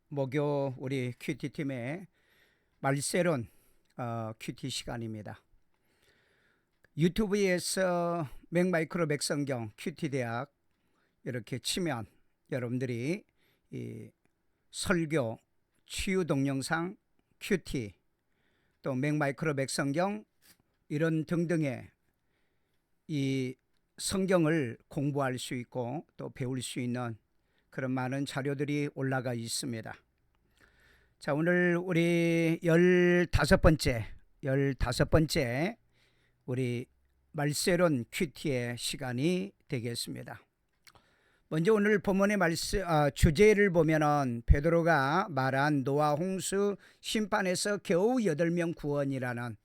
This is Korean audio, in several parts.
목요 우리 큐티팀의 말세론 큐티 시간입니다. 유튜브에서 맥마이크로 맥성경 큐티대학 이렇게 치면 여러분들이 이 설교, 치유 동영상, 큐티, 또 맥마이크로 맥성경 이런 등등의 이 성경을 공부할 수 있고 또 배울 수 있는 그런 많은 자료들이 올라가 있습니다. 자, 오늘 우리 15번째 우리 말세론 큐티의 시간이 되겠습니다. 먼저 오늘 본문의 주제를 보면은 베드로가 말한 노아 홍수 심판에서 겨우 8명 구원이라는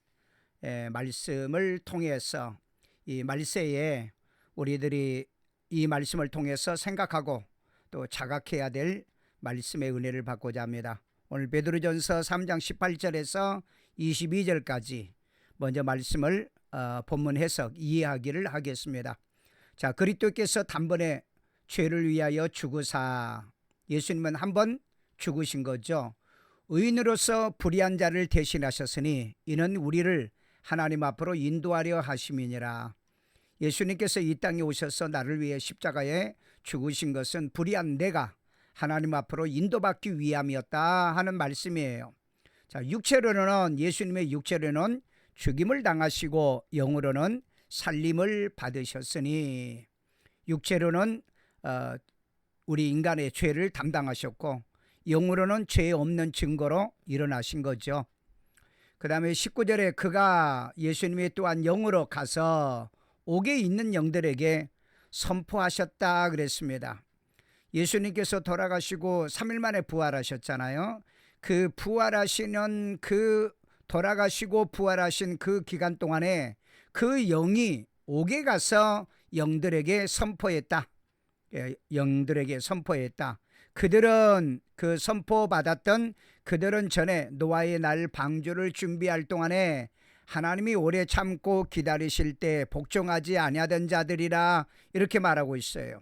말씀을 통해서 이 말세에 우리들이 이 말씀을 통해서 생각하고 또 자각해야 될 말씀의 은혜를 받고자 합니다. 오늘 베드로전서 3장 18절에서 22절까지 먼저 말씀을 본문 해석 이해하기를 하겠습니다. 자, 그리스도께서 단번에 죄를 위하여 죽으사, 예수님은 한 번 죽으신 거죠. 의인으로서 불의한 자를 대신하셨으니 이는 우리를 하나님 앞으로 인도하려 하심이니라. 예수님께서 이 땅에 오셔서 나를 위해 십자가에 죽으신 것은 불의한 내가 하나님 앞으로 인도받기 위함이었다 하는 말씀이에요. 자, 예수님의 육체로는 죽임을 당하시고 영으로는 살림을 받으셨으니, 육체로는 우리 인간의 죄를 담당하셨고 영으로는 죄 없는 증거로 일어나신 거죠. 그 다음에 19절에 그가 예수님이 또한 영으로 가서 옥에 있는 영들에게 선포하셨다 그랬습니다. 예수님께서 돌아가시고 3일 만에 부활하셨잖아요. 그 부활하시는 돌아가시고 부활하신 그 기간 동안에 그 영이 옥에 가서 영들에게 선포했다. 영들에게 선포했다. 그들은 그 선포받았던 그들은 전에 노아의 날 방주를 준비할 동안에 하나님이 오래 참고 기다리실 때 복종하지 아니하던 자들이라 이렇게 말하고 있어요.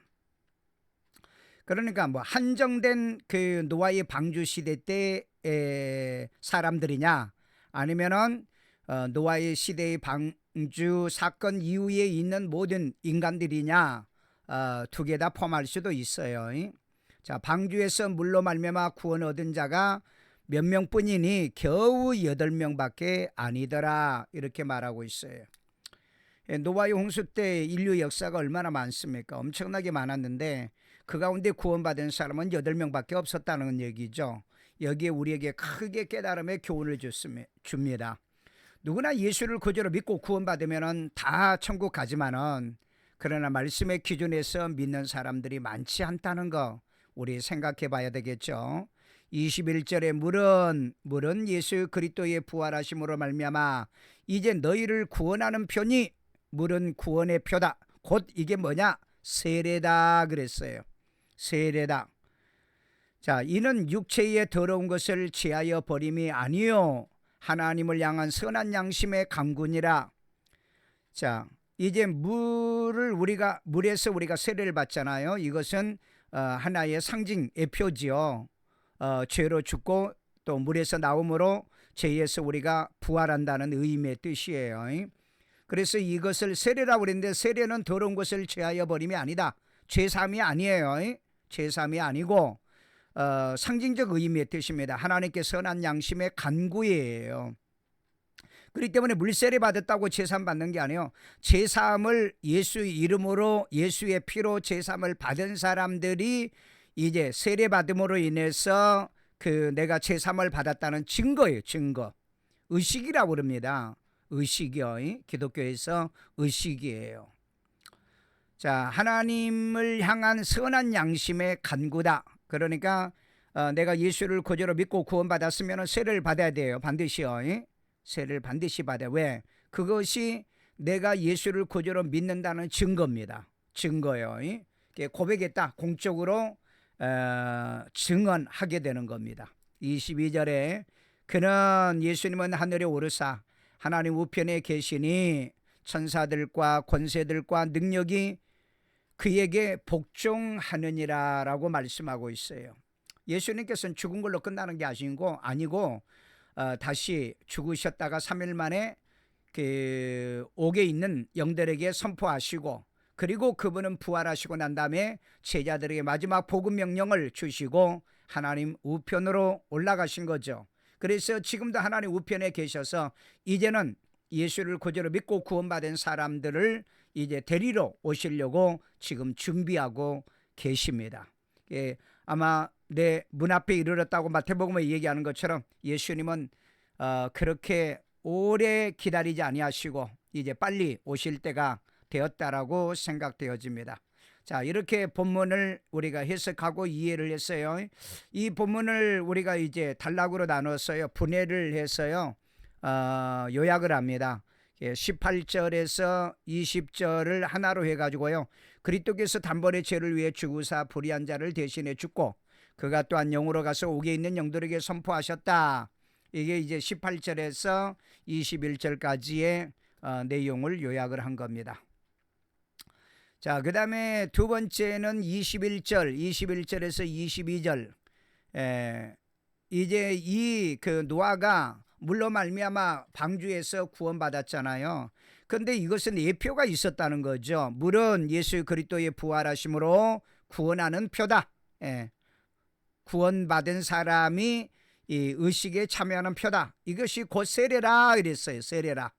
그러니까 한정된 그 노아의 방주 시대 때 사람들이냐, 아니면은 노아의 시대의 방주 사건 이후에 있는 모든 인간들이냐, 두 개 다 포함할 수도 있어요. 자, 방주에서 물로 말미암아 구원 얻은 자가 몇 명뿐이니 겨우 8명밖에 아니더라 이렇게 말하고 있어요. 노아의 홍수 때 인류 역사가 얼마나 많습니까? 엄청나게 많았는데 그 가운데 구원받은 사람은 8명밖에 없었다는 얘기죠. 여기에 우리에게 크게 깨달음의 교훈을 줍니다. 누구나 예수를 구주로 믿고 구원받으면 다 천국 가지만은, 그러나 말씀의 기준에서 믿는 사람들이 많지 않다는 거 우리 생각해 봐야 되겠죠. 21절에 물은 예수 그리스도의 부활하심으로 말미암아 이제 너희를 구원하는 표니 물은 구원의 표다. 곧 이게 뭐냐? 세례다 그랬어요. 세례다. 자, 이는 육체의 더러운 것을 제하여 버림이 아니요 하나님을 향한 선한 양심의 강군이라. 자, 이제 물에서 우리가 세례를 받잖아요. 이것은 하나의 상징, 예표지요. 죄로 죽고 또 물에서 나옴으로 죄에서 우리가 부활한다는 의미의 뜻이에요. 그래서 이것을 세례라고 그랬는데, 세례는 더러운 것을 제하여 버림이 아니다. 죄사함이 아니에요. 죄사함이 아니고 상징적 의미의 뜻입니다. 하나님께 선한 양심의 간구예요. 그렇기 때문에 물세례 받았다고 제사함 받는 게 아니에요. 제사함을 예수의 이름으로, 예수의 피로 제사함을 받은 사람들이 이제 세례 받음으로 인해서 내가 제사함을 받았다는 증거예요. 증거. 의식이라고 그럽니다. 의식이요. 기독교에서 의식이에요. 자, 하나님을 향한 선한 양심의 간구다. 그러니까 내가 예수를 구주로 믿고 구원받았으면 세례를 받아야 돼요. 반드시요. 세례를 반드시 받아요. 왜? 그것이 내가 예수를 구주로 믿는다는 증거입니다. 증거요. 고백했다. 공적으로 증언하게 되는 겁니다. 22절에 그는 예수님은 하늘에 오르사 하나님 우편에 계시니 천사들과 권세들과 능력이 그에게 복종하느니라 라고 말씀하고 있어요. 예수님께서는 죽은 걸로 끝나는 게 아니고 다시 죽으셨다가 3일 만에 그 옥에 있는 영들에게 선포하시고, 그리고 그분은 부활하시고 난 다음에 제자들에게 마지막 복음 명령을 주시고 하나님 우편으로 올라가신 거죠. 그래서 지금도 하나님 우편에 계셔서 이제는 예수를 구주로 믿고 구원받은 사람들을 이제 데리러 오시려고 지금 준비하고 계십니다. 예, 아마 내 문 앞에 이르렀다고 마태복음에 얘기하는 것처럼 예수님은 그렇게 오래 기다리지 아니하시고 이제 빨리 오실 때가 되었다라고 생각되어집니다. 자, 이렇게 본문을 우리가 해석하고 이해를 했어요. 이 본문을 우리가 이제 단락으로 나눠서요, 분해를 해서요, 요약을 합니다. 18절에서 20절을 하나로 해가지고요, 그리스도께서 단번에 죄를 위해 죽으사 불의한 자를 대신해 죽고 그가 또한 영으로 가서 옥에 있는 영들에게 선포하셨다. 이게 이제 18절에서 21절까지의 내용을 요약을 한 겁니다. 자, 그 다음에 두 번째는 21절에서 22절. 이제 이 그 노아가 물로 말미암아 방주에서 구원받았잖아요. 그런데 이것은 예표가 있었다는 거죠. 물은 예수 그리스도의 부활하심으로 구원하는 표다. 구원받은 사람이 이 의식에 참여하는 표다. 이것이 곧 세례라 이랬어요. 세례라.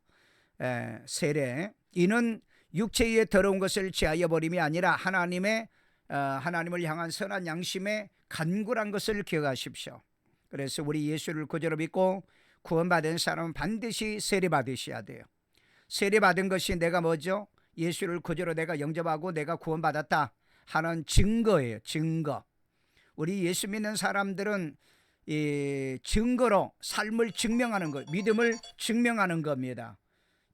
세례. 이는 육체에 더러운 것을 제하여 버림이 아니라 하나님을 향한 선한 양심에 간구란 것을 기억하십시오. 그래서 우리 예수를 구주로 믿고 구원받은 사람은 반드시 세례 받으셔야 돼요. 세례 받은 것이 내가 뭐죠? 예수를 구주로 내가 영접하고 내가 구원받았다 하는 증거예요. 증거. 우리 예수 믿는 사람들은 이 증거로 삶을 증명하는 것, 믿음을 증명하는 겁니다.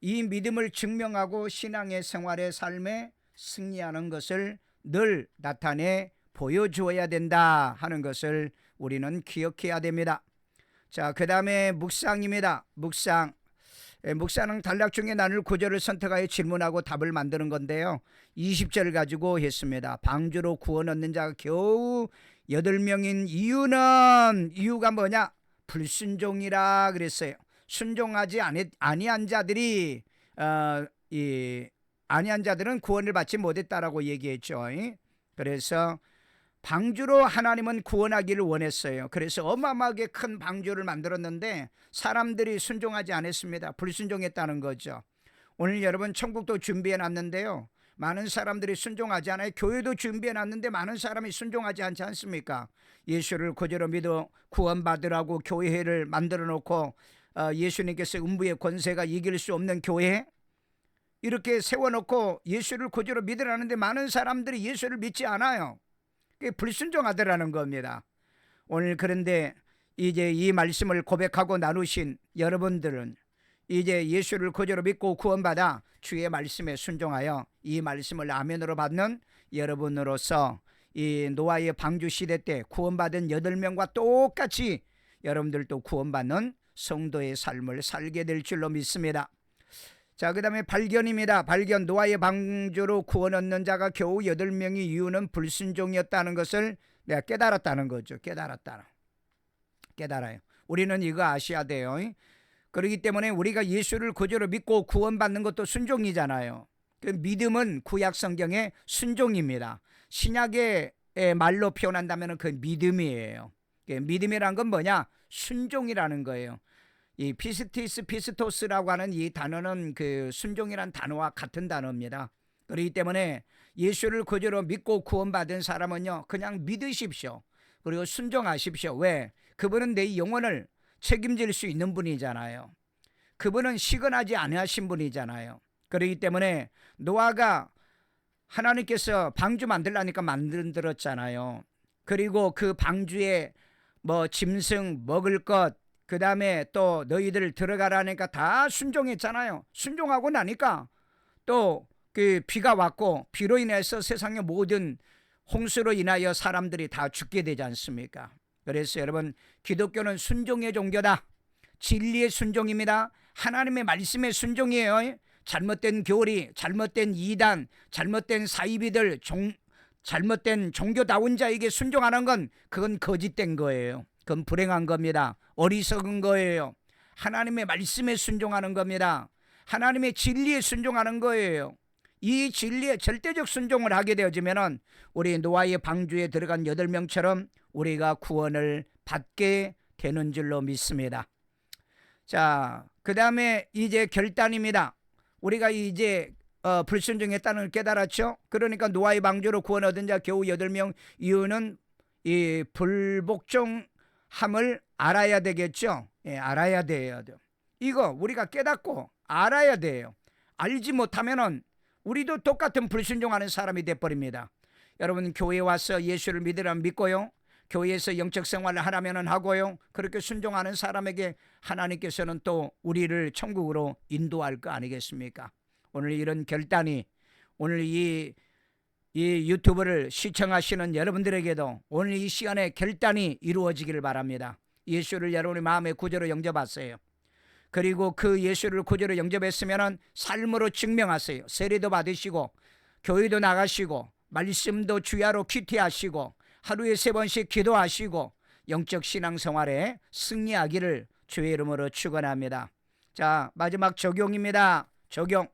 이 믿음을 증명하고 신앙의 생활의 삶에 승리하는 것을 늘 나타내 보여주어야 된다 하는 것을 우리는 기억해야 됩니다. 자, 그 다음에 묵상입니다. 묵상은 단락 중에 나눌 구절을 선택하여 질문하고 답을 만드는 건데요, 20절 가지고 했습니다. 방주로 구원 얻는 자가 겨우 8명인 이유가 뭐냐? 불순종이라 그랬어요. 순종하지 아니한 자들이 아니한 자들은 구원을 받지 못했다라고 얘기했죠. 그래서 방주로 하나님은 구원하기를 원했어요. 그래서 어마어마하게 큰 방주를 만들었는데 사람들이 순종하지 않았습니다. 불순종했다는 거죠. 오늘 여러분 천국도 준비해 놨는데요, 많은 사람들이 순종하지 않아요. 교회도 준비해 놨는데 많은 사람이 순종하지 않지 않습니까? 예수를 구주로 믿어 구원받으라고 교회를 만들어 놓고 예수님께서 음부의 권세가 이길 수 없는 교회 이렇게 세워놓고 예수를 구주로 믿으라는데 많은 사람들이 예수를 믿지 않아요. 그게 불순종하더라는 겁니다. 오늘 그런데 이제 이 말씀을 고백하고 나누신 여러분들은 이제 예수를 구주로 믿고 구원받아 주의 말씀에 순종하여 이 말씀을 아멘으로 받는 여러분으로서 이 노아의 방주 시대 때 구원받은 8명과 똑같이 여러분들도 구원받는 성도의 삶을 살게 될 줄로 믿습니다. 자, 그 다음에 발견입니다. 발견. 노아의 방주로 구원 얻는 자가 겨우 8명의 이유는 불순종이었다는 것을 내가 깨달았다는 거죠. 깨달아요. 우리는 이거 아셔야 돼요. 그렇기 때문에 우리가 예수를 구주로 믿고 구원받는 것도 순종이잖아요. 그 믿음은 구약 성경의 순종입니다. 신약의 말로 표현한다면 그 믿음이에요. 믿음이란 건 뭐냐? 순종이라는 거예요. 이 피스토스라고 하는 이 단어는 그 순종이란 단어와 같은 단어입니다. 그렇기 때문에 예수를 구주로 믿고 구원받은 사람은요, 그냥 믿으십시오. 그리고 순종하십시오. 왜? 그분은 내 영혼을 책임질 수 있는 분이잖아요. 그분은 시건하지 아니하신 분이잖아요. 그렇기 때문에 노아가 하나님께서 방주 만들라니까 만들었잖아요. 그리고 그 방주에 뭐 짐승 먹을 것, 그 다음에 또 너희들 들어가라니까 다 순종했잖아요. 순종하고 나니까 또 그 비가 왔고 비로 인해서 세상의 모든 홍수로 인하여 사람들이 다 죽게 되지 않습니까? 그래서 여러분, 기독교는 순종의 종교다. 진리의 순종입니다. 하나님의 말씀의 순종이에요. 잘못된 교리, 잘못된 이단, 잘못된 사이비들, 잘못된 종교다운 자에게 순종하는 건 그건 거짓된 거예요. 그건 불행한 겁니다. 어리석은 거예요. 하나님의 말씀에 순종하는 겁니다. 하나님의 진리에 순종하는 거예요. 이 진리에 절대적 순종을 하게 되어지면 우리 노아의 방주에 들어간 8명처럼 우리가 구원을 받게 되는 줄로 믿습니다. 자, 그 다음에 이제 결단입니다. 우리가 이제 불순종했다는 걸 깨달았죠. 그러니까 노아의 방주로 구원 얻은 자 겨우 8명. 이유는 이 불복종함을 알아야 되겠죠. 예, 알아야 돼요. 이거 우리가 깨닫고 알아야 돼요. 알지 못하면은 우리도 똑같은 불순종하는 사람이 돼버립니다. 여러분, 교회에 와서 예수를 믿으라면 믿고요, 교회에서 영적 생활을 하라면 하고요, 그렇게 순종하는 사람에게 하나님께서는 또 우리를 천국으로 인도할 거 아니겠습니까? 오늘 이런 결단이, 오늘 이 유튜브를 시청하시는 여러분들에게도 오늘 이 시간에 결단이 이루어지기를 바랍니다. 예수를 여러분의 마음의 구주로 영접하세요. 그리고 그 예수를 구주로 영접했으면 삶으로 증명하세요. 세례도 받으시고 교회도 나가시고 말씀도 주야로 큐티하시고 하루에 3번씩 기도하시고 영적 신앙생활에 승리하기를 주의 이름으로 축원합니다. 자, 마지막 적용입니다. 적용.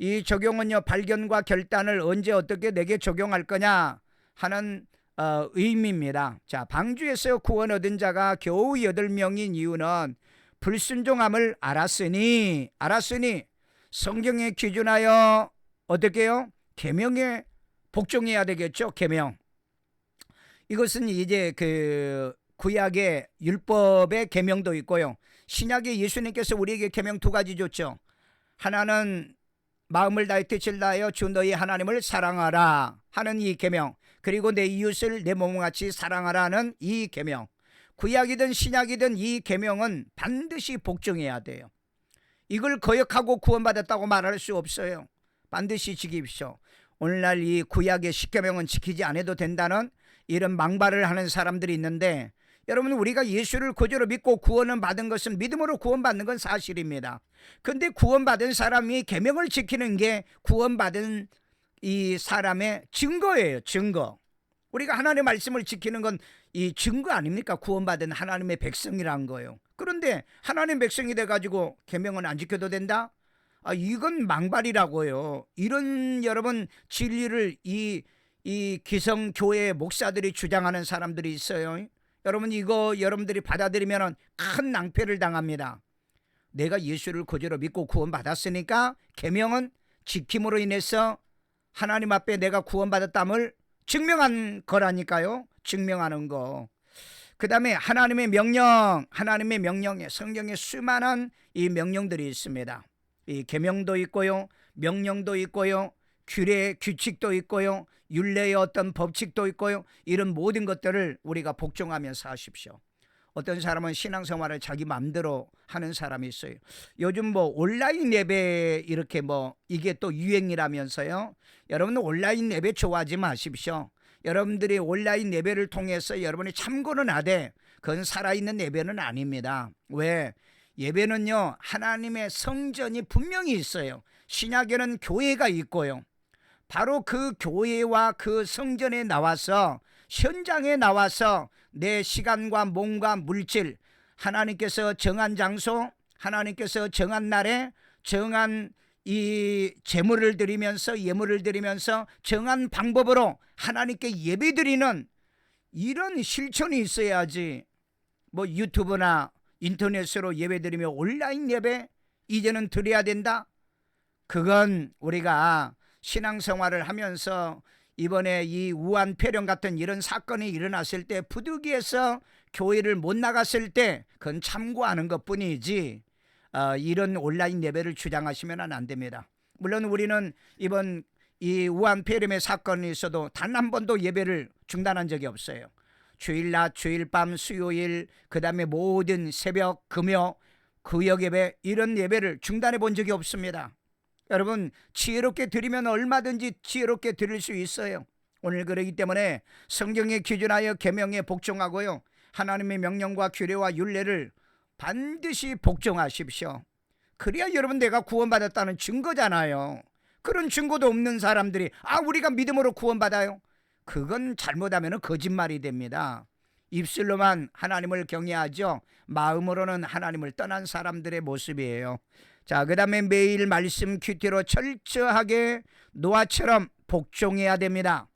이 적용은요, 발견과 결단을 언제 어떻게 내게 적용할 거냐 하는 의미입니다. 자, 방주에서 구원 얻은 자가 겨우 8명인 이유는 불순종함을 알았으니 성경에 기준하여 어떻게 해요? 계명에 복종해야 되겠죠. 계명. 이것은 이제 그 구약의 율법의 계명도 있고요, 신약의 예수님께서 우리에게 계명 2가지 줬죠. 하나는 마음을 다해 뜻을 다하여 주 너희 하나님을 사랑하라 하는 이 계명, 그리고 내 이웃을 내 몸같이 사랑하라는 이 계명. 구약이든 신약이든 이 계명은 반드시 복종해야 돼요. 이걸 거역하고 구원받았다고 말할 수 없어요. 반드시 지키십시오. 오늘날 이 구약의 10계명은 지키지 않아도 된다는 이런 망발을 하는 사람들이 있는데, 여러분, 우리가 예수를 구주로 믿고 구원을 받은 것은 믿음으로 구원받는 건 사실입니다. 그런데 구원받은 사람이 계명을 지키는 게 구원받은 이 사람의 증거예요. 증거. 우리가 하나님의 말씀을 지키는 건 이 증거 아닙니까? 구원받은 하나님의 백성이란 거예요. 그런데 하나님의 백성이 돼가지고 계명은 안 지켜도 된다? 이건 망발이라고요. 이런 여러분 진리를 이 기성교회 목사들이 주장하는 사람들이 있어요. 여러분, 이거 여러분들이 받아들이면 큰 낭패를 당합니다. 내가 예수를 구주로 믿고 구원받았으니까 계명은 지킴으로 인해서 하나님 앞에 내가 구원받았담을 증명한 거라니까요. 증명하는 거. 그 다음에 하나님의 명령에 성경에 수많은 이 명령들이 있습니다. 이 계명도 있고요, 명령도 있고요, 규칙도 있고요, 율례의 어떤 법칙도 있고요. 이런 모든 것들을 우리가 복종하면서 하십시오. 어떤 사람은 신앙생활을 자기 마음대로 하는 사람이 있어요. 요즘 뭐 온라인 예배 이렇게 뭐 이게 또 유행이라면서요. 여러분, 온라인 예배 좋아하지 마십시오. 여러분들이 온라인 예배를 통해서 여러분이 참고는 하되 그건 살아있는 예배는 아닙니다. 왜? 예배는요, 하나님의 성전이 분명히 있어요. 신약에는 교회가 있고요, 바로 그 교회와 그 성전에 나와서, 현장에 나와서 내 시간과 몸과 물질, 하나님께서 정한 장소, 하나님께서 정한 날에 정한 이 제물을 드리면서, 예물을 드리면서 정한 방법으로 하나님께 예배드리는 이런 실천이 있어야지. 뭐 유튜브나 인터넷으로 예배드리며 온라인 예배 이제는 드려야 된다? 그건 우리가 신앙생활을 하면서 이번에 이 우한 폐렴 같은 이런 사건이 일어났을 때 부득이해서 교회를 못 나갔을 때 그건 참고하는 것뿐이지 이런 온라인 예배를 주장하시면 안 됩니다. 물론 우리는 이번 이 우한 폐렴의 사건이 있어도 단 한 번도 예배를 중단한 적이 없어요. 주일 낮, 주일 밤, 수요일, 그 다음에 모든 새벽, 금요, 구역 예배, 이런 예배를 중단해 본 적이 없습니다. 여러분, 지혜롭게 드리면 얼마든지 지혜롭게 드릴 수 있어요. 오늘 그러기 때문에 성경에 기준하여 계명에 복종하고요, 하나님의 명령과 규례와 율례를 반드시 복종하십시오. 그래야 여러분 내가 구원받았다는 증거잖아요. 그런 증거도 없는 사람들이 우리가 믿음으로 구원받아요. 그건 잘못하면 거짓말이 됩니다. 입술로만 하나님을 경외하죠. 마음으로는 하나님을 떠난 사람들의 모습이에요. 자, 그 다음에 매일 말씀 큐티로 철저하게 노아처럼 복종해야 됩니다.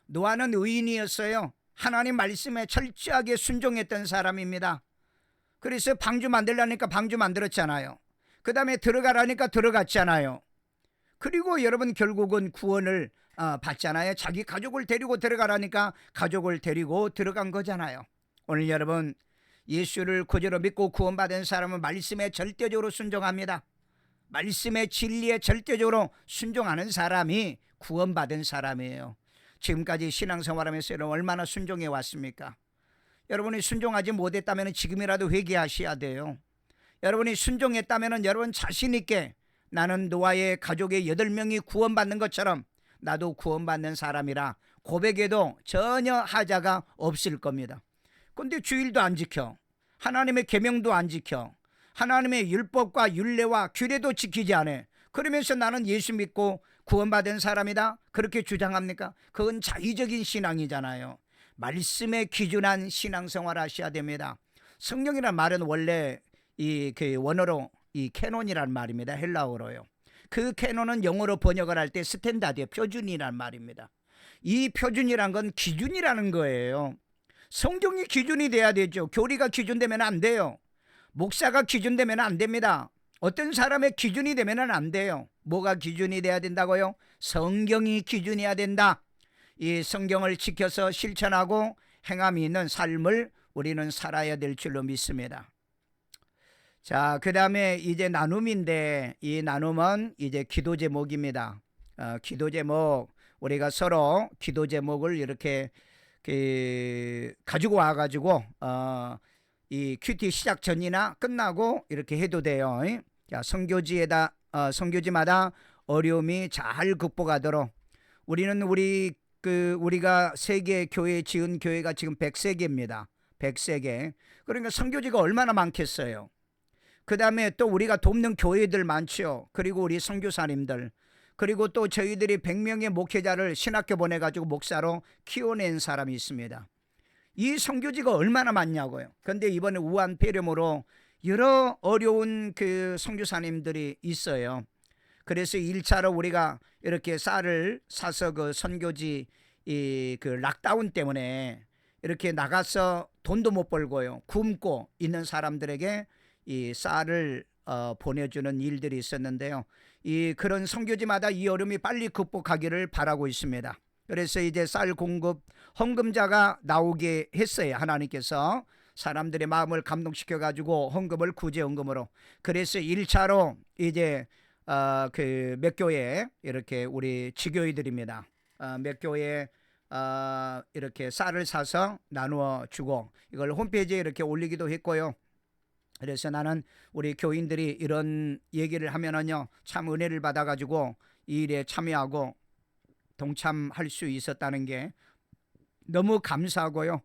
노아는 의인이었어요. 하나님 말씀에 철저하게 순종했던 사람입니다. 그래서 방주 만들라니까 방주 만들었잖아요. 그 다음에 들어가라니까 들어갔잖아요. 그리고 여러분 결국은 구원을 받잖아요. 자기 가족을 데리고 들어가라니까 가족을 데리고 들어간 거잖아요. 오늘 여러분 예수를 구주로 믿고 구원받은 사람은 말씀에 절대적으로 순종합니다. 말씀의 진리에 절대적으로 순종하는 사람이 구원받은 사람이에요. 지금까지 신앙생활하면서 여러분 얼마나 순종해 왔습니까? 여러분이 순종하지 못했다면 지금이라도 회개하셔야 돼요. 여러분이 순종했다면 여러분 자신 있게 나는 노아의 가족의 8명이 구원받는 것처럼 나도 구원받는 사람이라 고백해도 전혀 하자가 없을 겁니다. 그런데 주일도 안 지켜, 하나님의 계명도 안 지켜, 하나님의 율법과 율례와 규례도 지키지 않아. 그러면서 나는 예수 믿고 구원받은 사람이다 그렇게 주장합니까? 그건 자의적인 신앙이잖아요. 말씀에 기준한 신앙생활 하셔야 됩니다. 성경이란 말은 원래 그 원어로 이 캐논이란 말입니다. 헬라어로요. 그 캐논은 영어로 번역을 할 때 스탠다드의 표준이란 말입니다. 이 표준이란 건 기준이라는 거예요. 성경이 기준이 돼야 되죠. 교리가 기준되면 안 돼요. 목사가 기준되면 안 됩니다. 어떤 사람의 기준이 되면 안 돼요. 뭐가 기준이 돼야 된다고요? 성경이 기준이어야 된다. 이 성경을 지켜서 실천하고 행함이 있는 삶을 우리는 살아야 될 줄로 믿습니다. 자, 그 다음에 이제 나눔인데 이 나눔은 이제 기도 제목입니다. 기도 제목, 우리가 서로 기도 제목을 이렇게 가지고 와가지고 이 큐티 시작 전이나 끝나고 이렇게 해도 돼요. 자, 선교지마다 어려움이 잘 극복하도록 우리는 우리가 세계 교회 지은 교회가 지금 100세개입니다. 100세개. 그러니까 선교지가 얼마나 많겠어요. 그 다음에 또 우리가 돕는 교회들 많죠. 그리고 우리 선교사님들, 그리고 또 저희들이 100명의 목회자를 신학교 보내가지고 목사로 키워낸 사람이 있습니다. 이 선교지가 얼마나 많냐고요. 그런데 이번에 우한 폐렴으로 여러 어려운 그 선교사님들이 있어요. 그래서 1차로 우리가 이렇게 쌀을 사서 그 선교지 그 락다운 때문에 이렇게 나가서 돈도 못 벌고요. 굶고 있는 사람들에게 이 쌀을 보내주는 일들이 있었는데요. 그런 선교지마다 이 어려움이 빨리 극복하기를 바라고 있습니다. 그래서 이제 쌀 공급 헌금자가 나오게 했어요. 하나님께서 사람들의 마음을 감동시켜 가지고 헌금을 구제헌금으로. 그래서 1차로 이제 그 몇 교회 이렇게 우리 지교회들입니다. 몇 교회 이렇게 쌀을 사서 나누어 주고 이걸 홈페이지에 이렇게 올리기도 했고요. 그래서 나는 우리 교인들이 이런 얘기를 하면은요 참 은혜를 받아가지고 이 일에 참여하고 동참할 수 있었다는 게 너무 감사하고요.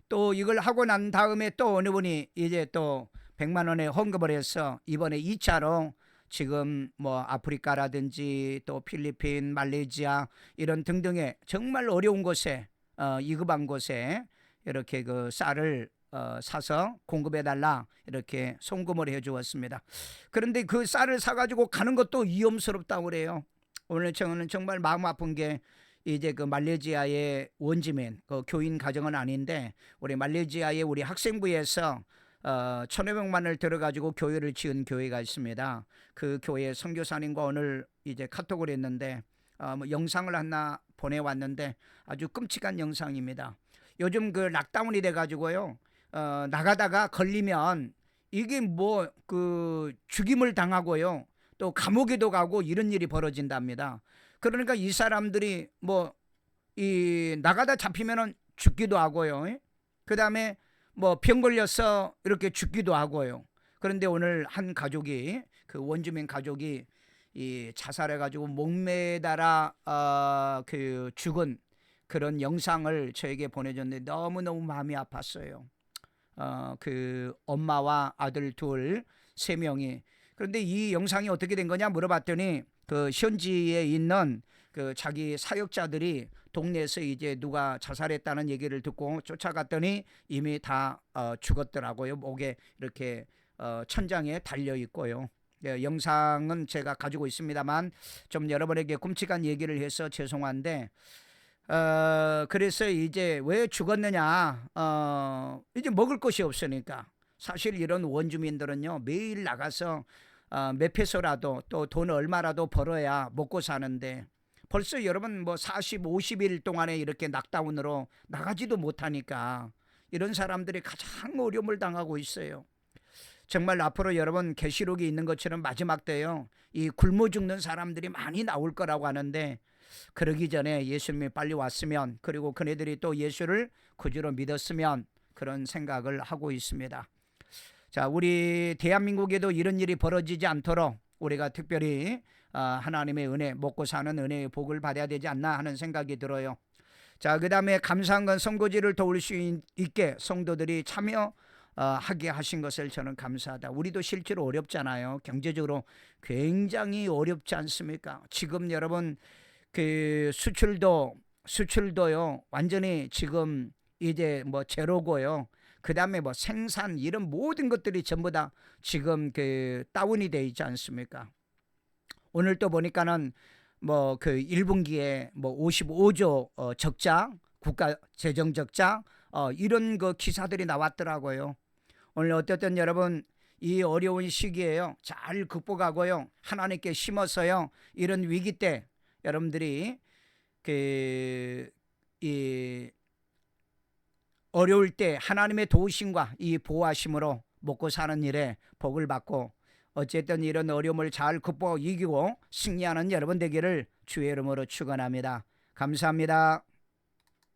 또 이걸 하고 난 다음에 또 어느 분이 이제 또 100만 원의 헌금을 해서 이번에 2차로 지금 뭐 아프리카라든지 또 필리핀, 말레이시아 이런 등등의 정말 어려운 곳에 이급한 곳에 이렇게 그 쌀을 사서 공급해달라 이렇게 송금을 해 주었습니다. 그런데 그 쌀을 사가지고 가는 것도 위험스럽다고 그래요. 오늘 저는 정말 마음 아픈 게 이제 그 말레이시아의 원지민 그 교인 가정은 아닌데 우리 말레이시아의 우리 학생부에서 1,500만을 들어가지고 교회를 지은 교회가 있습니다. 그 교회 선교사님과 오늘 이제 카톡을 했는데 뭐 영상을 하나 보내왔는데 아주 끔찍한 영상입니다. 요즘 그 락다운이 돼가지고요 나가다가 걸리면 이게 뭐 그 죽임을 당하고요 또 감옥에도 가고 이런 일이 벌어진답니다. 그러니까 이 사람들이 뭐 나가다 잡히면은 죽기도 하고요. 그 다음에 뭐 병 걸려서 이렇게 죽기도 하고요. 그런데 오늘 한 가족이 그 원주민 가족이 자살해가지고 목매달아 그 죽은 그런 영상을 저에게 보내줬는데 너무너무 마음이 아팠어요. 그 엄마와 아들 둘, 3명이. 그런데 이 영상이 어떻게 된 거냐 물어봤더니 그 현지에 있는 그 자기 사역자들이 동네에서 이제 누가 자살했다는 얘기를 듣고 쫓아갔더니 이미 다 죽었더라고요. 목에 이렇게 천장에 달려 있고요. 예, 영상은 제가 가지고 있습니다만 좀 여러분에게 끔찍한 얘기를 해서 죄송한데 그래서 이제 왜 죽었느냐, 이제 먹을 것이 없으니까. 사실 이런 원주민들은요 매일 나가서 몇 페소라도 또 돈 얼마라도 벌어야 먹고 사는데 벌써 여러분 뭐 40, 50일 동안에 이렇게 낙다운으로 나가지도 못하니까 이런 사람들이 가장 어려움을 당하고 있어요. 정말 앞으로 여러분 계시록이 있는 것처럼 마지막 때요 이 굶어 죽는 사람들이 많이 나올 거라고 하는데 그러기 전에 예수님이 빨리 왔으면, 그리고 그네들이 또 예수를 구주로 믿었으면, 그런 생각을 하고 있습니다. 자, 우리 대한민국에도 이런 일이 벌어지지 않도록 우리가 특별히 하나님의 은혜, 먹고 사는 은혜의 복을 받아야 되지 않나 하는 생각이 들어요. 자, 그 다음에 감사한 건 선거지를 도울 수 있게 성도들이 참여하게 하신 것을 저는 감사하다. 우리도 실제로 어렵잖아요. 경제적으로 굉장히 어렵지 않습니까? 지금 여러분 그 수출도요 완전히 지금 이제 뭐 제로고요. 그 다음에 뭐 생산 이런 모든 것들이 전부 다 지금 그 다운이 돼 있지 않습니까? 오늘 또 보니까는 뭐 그 1분기에 뭐 55조 적자, 국가 재정 적자 이런 그 기사들이 나왔더라고요. 오늘 어쨌든 여러분 이 어려운 시기에요 잘 극복하고요 하나님께 심어서요 이런 위기 때 여러분들이 이 어려울 때 하나님의 도우심과 이 보호하심으로 먹고 사는 일에 복을 받고 어쨌든 이런 어려움을 잘 극복하고 이기고 승리하는 여러분 되기를 주의 이름으로 축원합니다. 감사합니다.